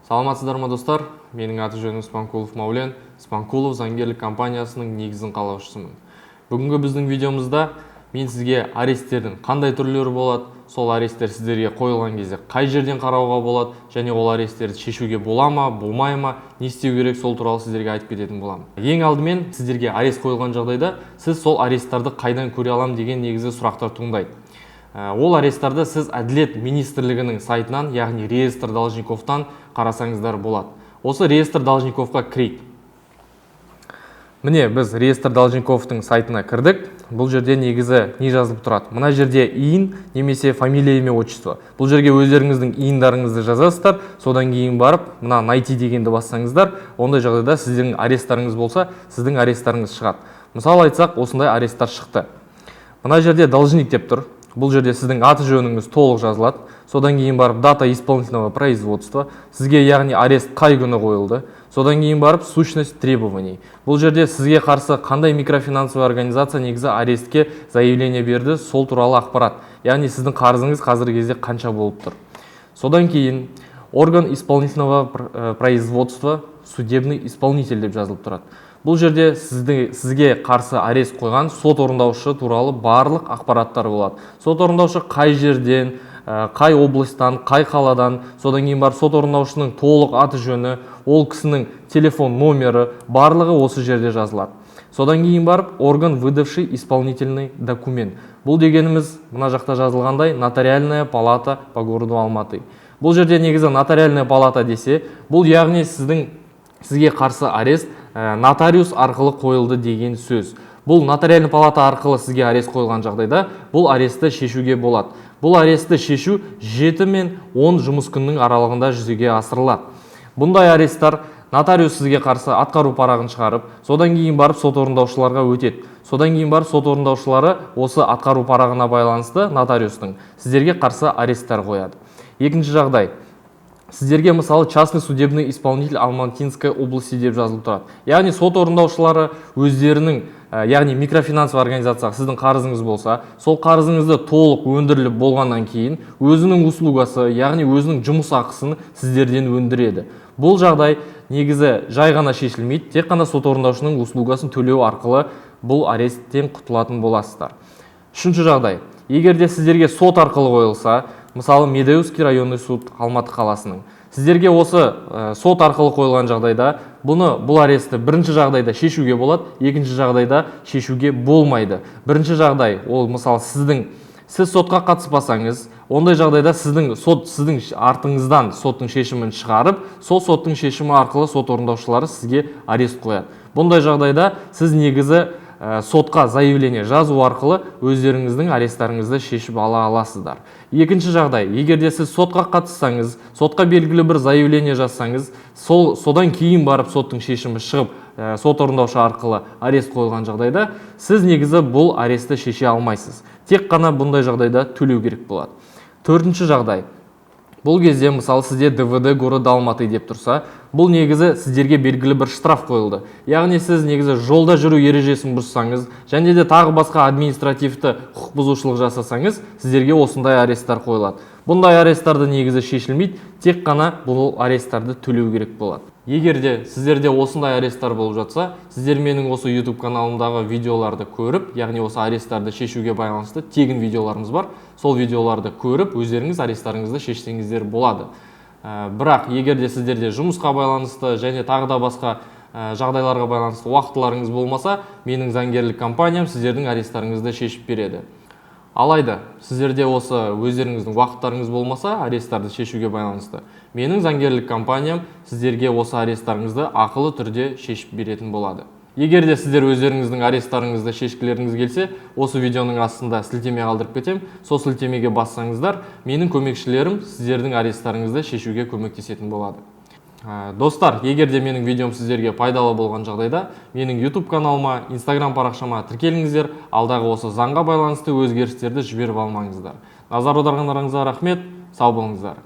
Саламатсыздар ма достар? Менің аты жөнім Спанкулов Маулен, Спанкулов заңгерлік компаниясының негізін қалаушысымын. Бүгінгі біздің видеомызда мен сізге аресттердің қандай түрлері болады, сол аресттер сіздерге қойылған кезде қай жерден қарауға болады, және ол аресттерді шешуге бола ма, болмай ма, не істеу керек, сол туралы сіздерге айтып кететін боламын. Ең алдымен сіздерге арест қойылған жағдайда сіз сол аресттарды қайдан көре алам деген негізгі сұрақтар туындайды. Ол аресттарды сіз Әділет министрлігінің сайтынан, яғни реестр должниковтан қарасаңыздар болады. Осы реестр должниковқа кірейік. Міне, біз реестр должниковтың сайтына кірдік. Бұл жерде негізі не жазылып тұрады? Мына жерде иін немесе фамилия, имя, отчество. Бұл жерге өздеріңіздің иіндарыңызды жазасыздар, содан кейін барып, мына найти дегенді бассаңыздар, ондай жағдайда сіздердің аресттарыңыз болса, сіздің аресттарыңыз шығады. Мысалы айтсақ, осындай аресттар шықты. Мына жерде должник деп тұр. Бұл жерде сіздің аты жөніңіз толық жазылады. Содан кейін барып дата исполнительного производства, сізге яғни арест қай күні қойылды. Содан кейін барып сущность требований. Бұл жерде сізге қарсы қандай микрофинансовый организация негізі арестке заявление берді, сол туралы ақпарат. Яғни сіздің қарызыңыз қазіргі кезде қанша болып тұр. Содан кейін орган исполнительного производства, судебный исполнитель деп жазылып тұрады. Бұл жерде сізге қарсы арест қойған сот орындаушы туралы барлық ақпараттар болады. Сот орындаушы қай жерден, қай облыстан, қай қаладан, содан кейін бар сот орындаушының толық аты жөні, ол кісінің телефон номері, барлығы осы жерде жазылады. Содан кейін барып орган, выдавший исполнительный документ. Бұл дегеніміз мына жақта жазылғандай нотариальная палата по городу Алматы. Бұл жерде негізі нотариальная палата десе, бұл яғни сізге қарсы арест нотариус арқылы қойылды деген сөз. Бұл нотариальный палата арқылы сізге арест қойылған жағдайда бұл арестті шешуге болады. Бұл арестті шешу 7 мен 10 жұмыс күннің аралығында жүзеге асырылады. Бұндай аресттар нотариус сізге қарсы атқару парағын шығарып, содан кейін барып сот орындаушыларға өтеді. Содан кейін барып сот орындаушылары осы атқару парағына байланысты нотариустың сіздерге қарсы аресттер қояды. Екінші жағдай. Сіздерге мысалы частный судебный исполнитель Алматинской области деп жазылып тұрады. Яғни сот орындаушылары өздерінің, яғни микрофинансовый организацияға сіздің қарызыңыз болса, сол қарызыңызды толық өндіріліп болғаннан кейін өзінің услугасы, яғни өзінің жұмыс ақысын сіздерден өндіреді. Бұл жағдай негізі жай ғана шешілмейді, тек қана сот орындаушының услугасын төлеу арқылы бұл аресттен құтылатын боласыздар. Үшінші жағдай. Егерде сіздерге сот арқылы қойылса, мысалы Медеуский районный суд Алматы қаласының, сіздерге осы сот арқылы қойылған жағдайда бұл арестті бірінші жағдайда шешуге болады, екінші жағдайда шешуге болмайды. Бірінші жағдай, ол мысалы сіз сотқа қатыспасаңыз, ондай жағдайда сіздің артыңыздан соттың шешімін шығарып, сол соттың шешімі арқылы сот орындаушылары сізге арест қояды. Бұндай жағдайда сіз негізі сотқа заявление жазу арқылы өздеріңіздің аресттарыңызды шешіп ала аласыздар. Екінші жағдай, егерде сіз сотқа қатыссаңыз, сотқа белгілі бір заявление жазсаңыз, содан кейін барып соттың шешімі шығып, сот орындаушы арқылы арест қойылған жағдайда, сіз негізі бұл арестті шеше алмайсыз. Тек қана бұндай жағдайда төлеу керек болады. Төртінші жағдай. Бұл кезде, мысалы, сізде ДВД города Алматы деп тұрса, бұл негізі сіздерге белгілі бір штраф қойылды. Яғни сіз негізі жолда жүру ережесін бұзсаңыз, және де тағы басқа административті құқық бұзушылық жасасаңыз, сіздерге осындай аресттар қойылады. Бұндай аресттарды негізі шешілмейді, тек қана бұл аресттарды төлеу керек болады. Егерде сіздерде осындай аресттар болып жатса, сіздер менің осы YouTube каналымдағы видеоларды көріп, яғни осы аресттарды шешуге байланысты тегін видеоларымыз бар. Сол видеоларды көріп, өздеріңіз аресттарыңызды шешсеңіздер болады. Бірақ егерде сіздерде жұмысқа байланысты және тағы да басқа жағдайларға байланысты уақытларыңыз болмаса, менің заңгерлік компаниям сіздердің аресттарыңызды шешіп береді. Алайда, сіздерде осы өздеріңіздің уақыттарыңыз болмаса, аресттарды шешуге байланысты, менің заңгерлік компаниям сіздерге осы аресттарыңызды ақылы түрде шешіп беретін болады. Егерде сіздер өздеріңіздің аресттарыңызды шешкілеріңіз келсе, осы видеоның астында сілтеме қалдырып кетем. Сол сілтемеге бассаңыздар, менің көмекшілерім сіздердің аресттарыңызды шешуге көмектесетін болады. Достар, егерде менің видеом сіздерге пайдалы болған жағдайда, менің YouTube каналыма, Instagram парақшама тіркеліңіздер, алдағы осы заңға байланысты өзгерістерді жіберіп алмаңыздар. Назар аударғандарыңызға рахмет, сау болыңыздар.